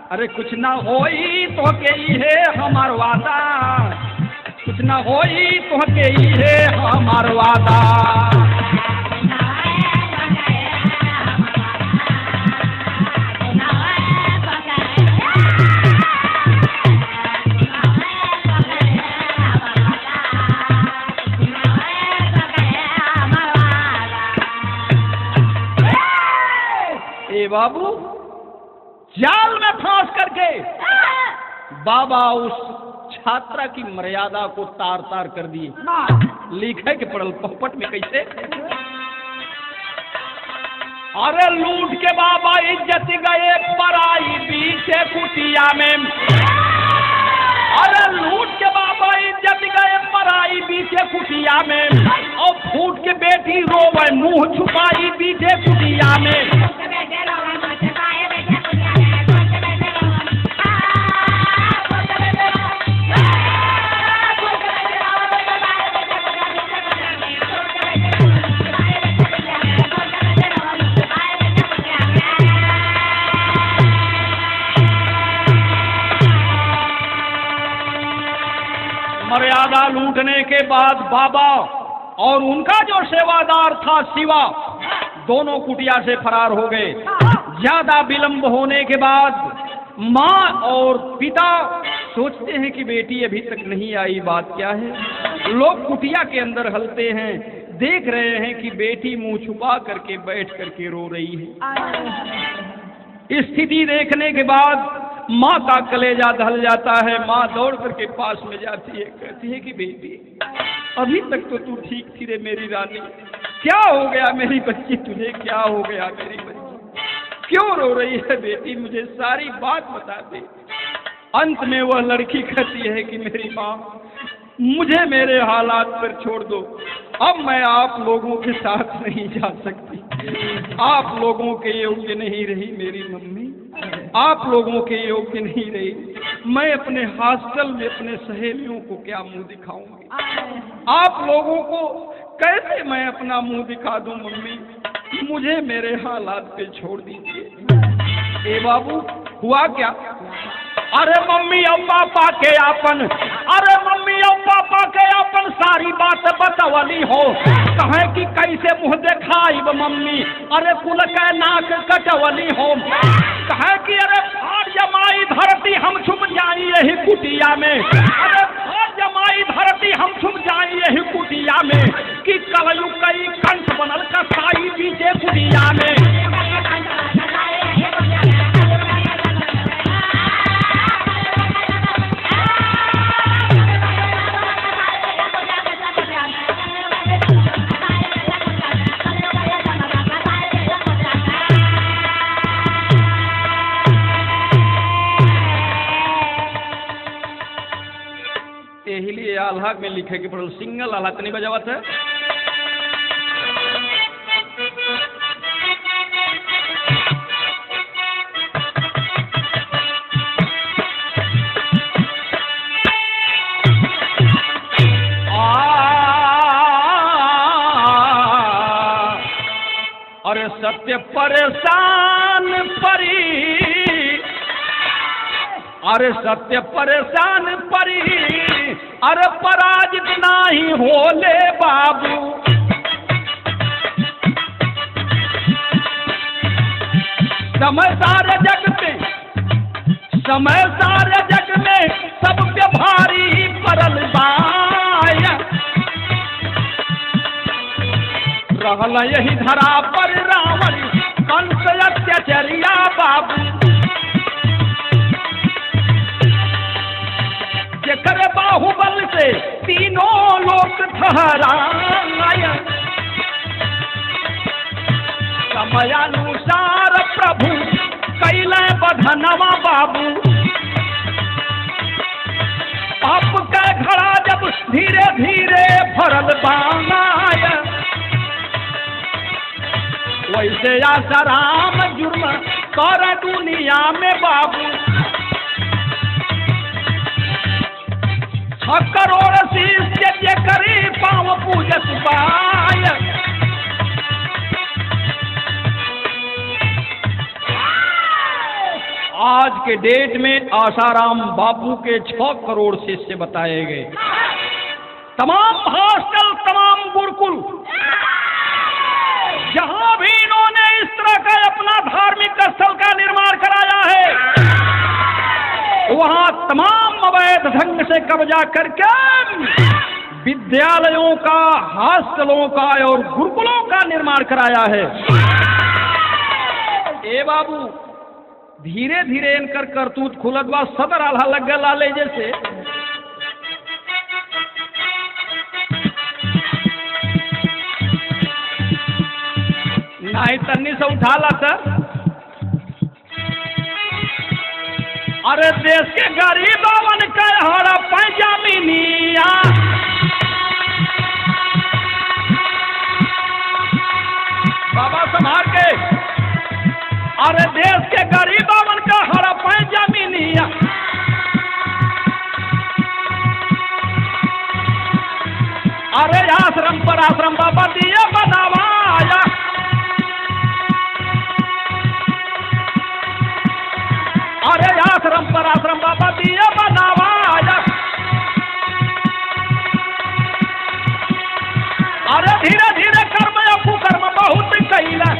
अरे कुछ ना होई तो के है हमार वादा, कुछ ना होई तो के है हमार वादा। ए बाबू जाल में फांस करके बाबा उस छात्रा की मर्यादा को तार तार कर दिए। लिखे के पड़ल पहपट में कैसे, अरे लूट के बाबा इज्जत गए पराई पीछे कुटिया में। अरे लूट के बाबा इज्जत गए पराई पीछे कुटिया में, और फूट के बेटी रोवे मुंह छुपाई पीछे कुटिया में। मर्यादा लूटने के बाद बाबा और उनका जो सेवादार था शिवा दोनों कुटिया से फरार हो गए। ज्यादा विलंब होने के बाद माँ और पिता सोचते हैं कि बेटी अभी तक नहीं आई, बात क्या है। लोग कुटिया के अंदर हलते हैं, देख रहे हैं कि बेटी मुंह छुपा करके बैठ करके रो रही है। स्थिति देखने के बाद माँ का कलेजा दहल जाता है। माँ दौड़ करके पास में जाती है, कहती है कि बेटी अभी तक तो तू ठीक थी रे मेरी रानी, क्या हो गया मेरी बच्ची, तुझे क्या हो गया मेरी बच्ची, क्यों रो रही है बेटी, मुझे सारी बात बता दे। अंत में वह लड़की कहती है कि मेरी माँ मुझे मेरे हालात पर छोड़ दो, अब मैं आप लोगों के साथ नहीं जा सकती, आप लोगों के योग्य नहीं रही मेरी मम्मी, आप लोगों के योग्य नहीं रही, मैं अपने हॉस्टल में अपने सहेलियों को क्या मुंह दिखाऊंगी, आप लोगों को कैसे मैं अपना मुंह दिखा दूं मम्मी, मुझे मेरे हालात पे छोड़ दीजिए। ए बाबू हुआ क्या, अरे मम्मी और पापा के आपन, अरे मम्मी और पापा के आपन सारी बात बतवली हो, कहे कि कैसे मुंह दिखाई मम्मी, अरे कुल के नाक कटवली हो, कहे कि अरे फाड़ जमाई धरती हम छुप जाई यही कुटिया में, अरे फाड़ जमाई धरती हम छुप जाई यही कुटिया में, कि कलयुग कई कंठ बनल कसाई पीछे कुटिया में। यही लिए आल्हा में लिखे के पड़ल सिंगल आल्हा तनी बजावत है। अरे सत्य परेशान परी, अरे सत्य परेशान परी, अरे पराजित नाही होले बाबू। समय सारे जग में, समय सारे जग में सब पे भारी पड़ल बाय। रहल यही धरा पर रावण कंस अत्याचरिया बाबू। जेकर बाहुबल से तीनों लोक ठहराय। समयानुसार प्रभु कैले बधनवा बाबू। पाप का घड़ा जब धीरे धीरे भरल बाय। वैसे आसाराम जुर्म कर दुनिया में बाबू। 6 करोड़ शीश जे करी पाँव पूजत बाय। आज के डेट में आसाराम बापू के 6 करोड़ शिष्य बताए गए। तमाम हॉस्टल, तमाम गुरुकुल, जहां भी इन्होंने इस तरह का अपना धार्मिक स्थल का निर्माण कराया है, वहां तमाम अवैध ढंग से कब्जा करके विद्यालयों का, हॉस्टलों का और गुरुकुलों का निर्माण कराया है। ए बाबू, धीरे धीरे इनकर करतूत खुलत बा, सदर आल्हा लग गया लाले जैसे। नहीं तन्नी से उठा ला सर। अरे देश के गरीबवन का हड़ा पैजामिनिया। बाबा संभाल के। अरे देश के गरीबवन का हड़प है जमीनिया। अरे आश्रम पर आश्रम बाबा दिए बनावाया। अरे आश्रम पर आश्रम बाबा दिए बनावाया। अरे धीरे धीरे कर्म या कुकर्म बहुत कैला।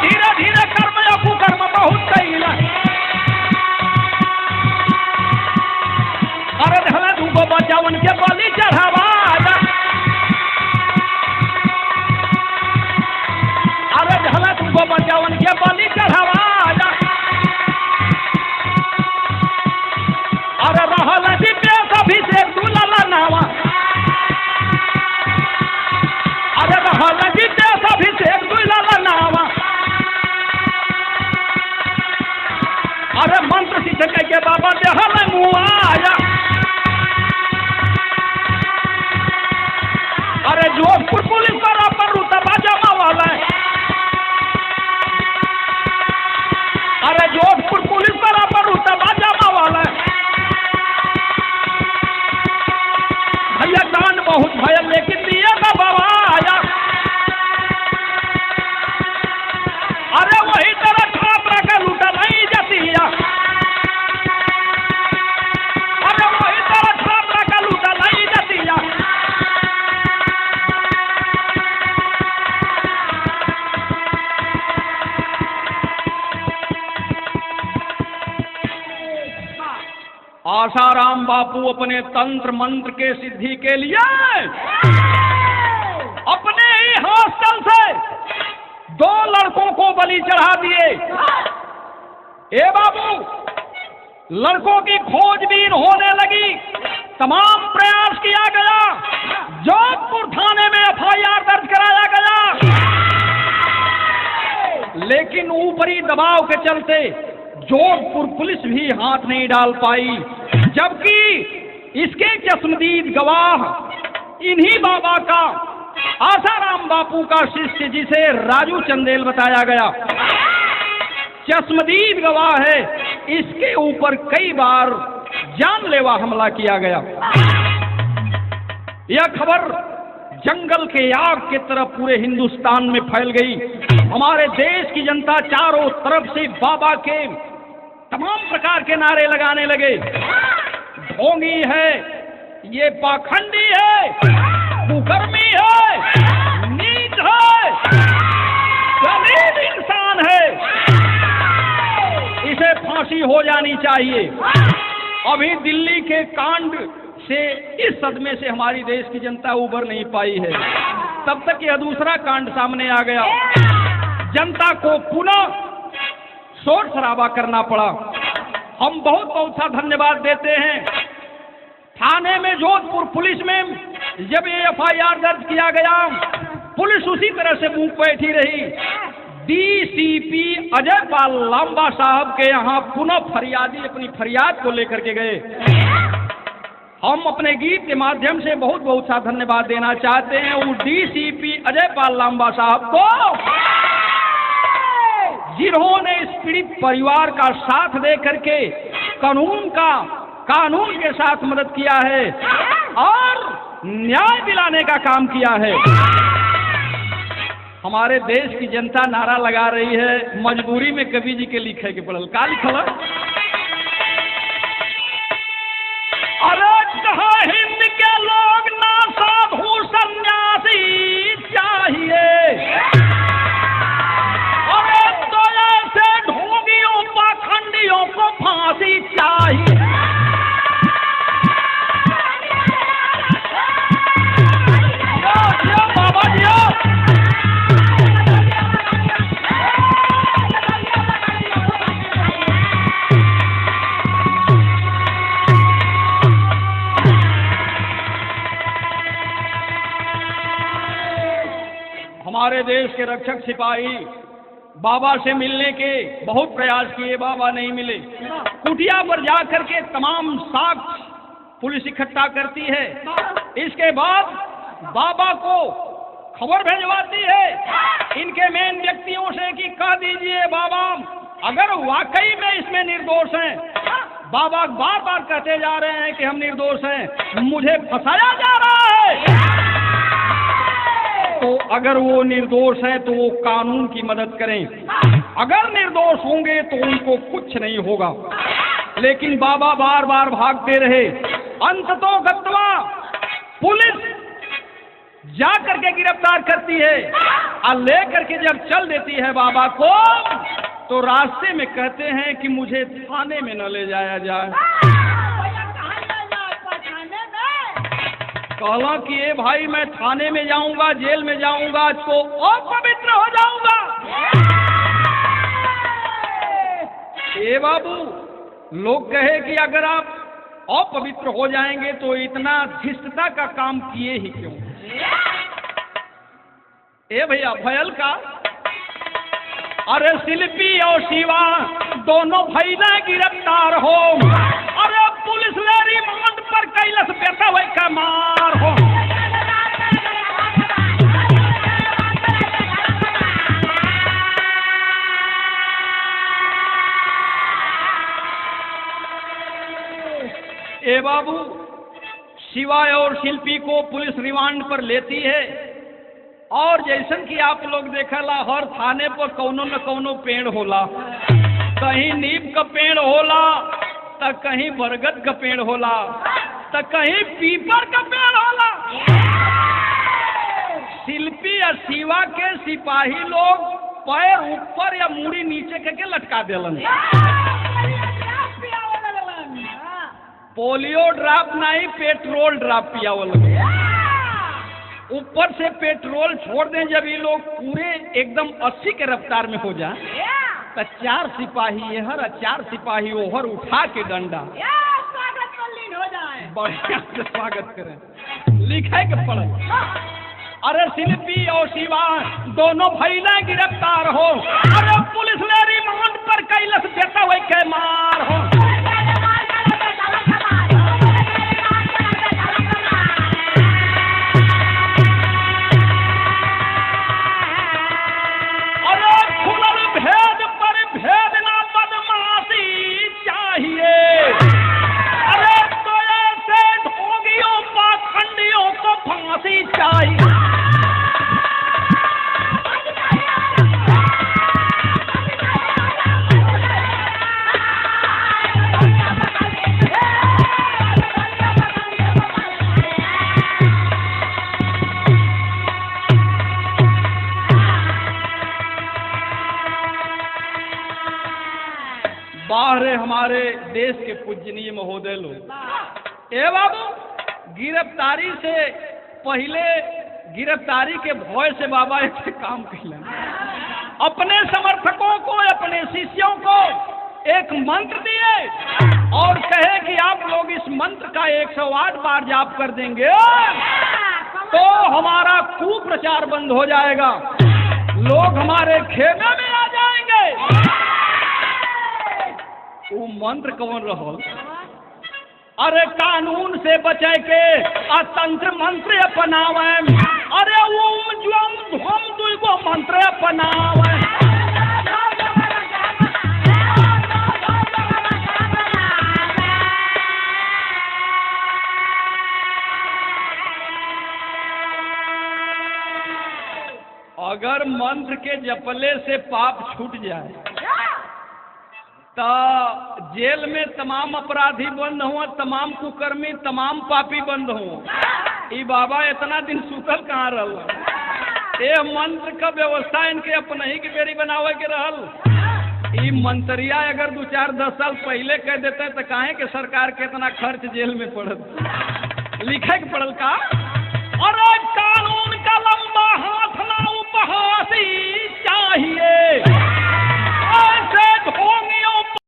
धीरे धीरे कर्म या कुकर्म बहुत कैला। अरे धला दूगो बचावन के बलि चढ़ावाया। अरे धला दूगो बचावन के बलि चढ़ावाया। अरे रहल विदेश अभिषेक दुलाला नावा। अरे रहल विदेश अभिषेक दुलाला नावा। अरे मंत्र शिक्षक के बाबा देहल मुआया। अरे जोधपुर पुलिस पर अपन रुतबा जमा वाला है। अरे जोधपुर पुलिस पर अपन रुतबा जमा वाला है। भैया दान बहुत भय लेकिन दिया का बवाया। अरे वही तरह छात्रा का लूटा नहीं जतिया। अरे वही तरह छात्रा का लूटा नहीं जतिया। आसाराम बापू अपने तंत्र मंत्र के सिद्धि के लिए अपने ही हॉस्टल से 2 लड़कों को बलि चढ़ा दिए। ए बाबू, लड़कों की खोजबीन होने लगी, तमाम प्रयास किया गया, जोधपुर थाने में FIR दर्ज कराया गया, लेकिन ऊपरी दबाव के चलते जोधपुर पुलिस भी हाथ नहीं डाल पाई। जबकि इसके चश्मदीद गवाह इन्हीं बाबा का, आसाराम बापू का शिष्य जिसे राजू चंदेल बताया गया, चश्मदीद गवाह है। इसके ऊपर कई बार जानलेवा हमला किया गया। यह खबर जंगल के आग की तरह पूरे हिंदुस्तान में फैल गई। हमारे देश की जनता चारों तरफ से बाबा के तमाम प्रकार के नारे लगाने लगे। ढोंगी है, ये पाखंडी है, कुकर्मी है, नीच है, गरीब इंसान है, इसे फांसी हो जानी चाहिए। अभी दिल्ली के कांड से, इस सदमे से हमारी देश की जनता उबर नहीं पाई है। तब तक यह दूसरा कांड सामने आ गया। जनता को पुनः शोर शराबा करना पड़ा। हम बहुत बहुत सा धन्यवाद देते हैं। थाने में, जोधपुर पुलिस में जब ये FIR दर्ज किया गया, पुलिस उसी तरह से मुंह बैठी रही। DCP अजय पाल लांबा साहब के यहाँ पुनः फरियादी अपनी फरियाद को लेकर के गए। हम अपने गीत के माध्यम से बहुत बहुत सा धन्यवाद देना चाहते हैं उस DCP अजय पाल लांबा साहब को, जिन्होंने इस पीड़ित परिवार का साथ दे करके कानून के साथ मदद किया है और न्याय दिलाने का काम किया है। हमारे देश की जनता नारा लगा रही है, मजबूरी में कवि जी के लिखे के पड़ल। का लिखल? अरे कहा हिंद के लोग ना साधु सन्यासी चाहिए, अरे तो ऐसे ढोंगियों पाखंडियों को फांसी चाहिए। बाबा जी हमारे देश के रक्षक सिपाही बाबा से मिलने के बहुत प्रयास किए, बाबा नहीं मिले। कुटिया पर जाकर के तमाम साक्ष्य पुलिस इकट्ठा करती है। इसके बाद बाबा को खबर भेजवाती है इनके मेन व्यक्तियों से कि कह दीजिए बाबा अगर वाकई में इसमें निर्दोष हैं। बाबा बार बार कहते जा रहे हैं कि हम निर्दोष हैं, मुझे फंसाया जा रहा है। तो अगर वो निर्दोष हैं तो वो कानून की मदद करें, अगर निर्दोष होंगे तो उनको कुछ नहीं होगा। लेकिन बाबा बार बार भागते रहे। अंततः गत्वा पुलिस जा करके गिरफ्तार करती है और ले करके जब चल देती है बाबा को, तो रास्ते में कहते हैं कि मुझे थाने में न ले जाया जाए। कहला कि ए भाई मैं थाने में जाऊंगा, जेल में जाऊंगा तो अपवित्र हो जाऊंगा। ए बाबू, लोग कहे कि अगर आप अपवित्र हो जाएंगे तो इतना धृष्टता का काम किए ही क्यों? ए भैया भयल का, अरे शिल्पी और शिवा दोनों भैया गिरफ्तार हो, अरे पुलिस ने रिमांड पर कैलस बेटा हुए का मार हो। ए बाबू, शिवा और शिल्पी को पुलिस रिमांड पर लेती है और जैसन कि आप लोग देखला हर थाने पर कौनो न कौनो पेड़ होला, कहीं नीम का पेड़ होला तो कहीं बरगद का पेड़ होला तो कहीं पीपल का पेड़ होला। शिल्पी या शिवा के सिपाही लोग पैर ऊपर या मुड़ी नीचे करके लटका देलन। पोलियो ड्रॉप नहीं, पेट्रोल ड्रॉप पियावल। ऊपर से पेट्रोल छोड़ दें, जब ये लोग पूरे एकदम 80 के रफ्तार में हो जाए तो 4 सिपाही यहर 4 सिपाही ओहर उठा के डंडा बढ़िया से स्वागत करें, लिखे के पड़े। अरे शिल्पी और शिवा दोनों भैया गिरफ्तार हो, अरे पुलिस ने रिमांड पर कैलस बेटा हुए के मार हो। प्यारे हमारे देश के पूजनीय महोदय लोग, ए बाबू, गिरफ्तारी से पहले गिरफ्तारी के भय से बाबा एक काम किया, अपने समर्थकों को, अपने शिष्यों को एक मंत्र दिए और कहे कि आप लोग इस मंत्र का 108 बार जाप कर देंगे तो हमारा कुप्रचार बंद हो जाएगा, लोग हमारे खेमे में आ जाएंगे। वो मंत्र कौन रहो? अरे कानून से बचे के तंत्र मंत्र अपनावे, अरे वो हम दुगो मंत्र अपनावे। अगर मंत्र के जपले से पाप छूट जाए तो जेल में तमाम अपराधी बंद हुआ, तमाम कुकर्मी, तमाम पापी बंद हुआ। ये बाबा इतना दिन सुतल कहाँ रहा? ये मंत्र का व्यवस्था इनके अपने ही की बेरी बनावे के रहल। ये मंत्रिया अगर 2-4-10 साल पहले कह देते तो काहे के सरकार के इतना खर्च जेल में पड़त, लिखे के पड़ल का? अरे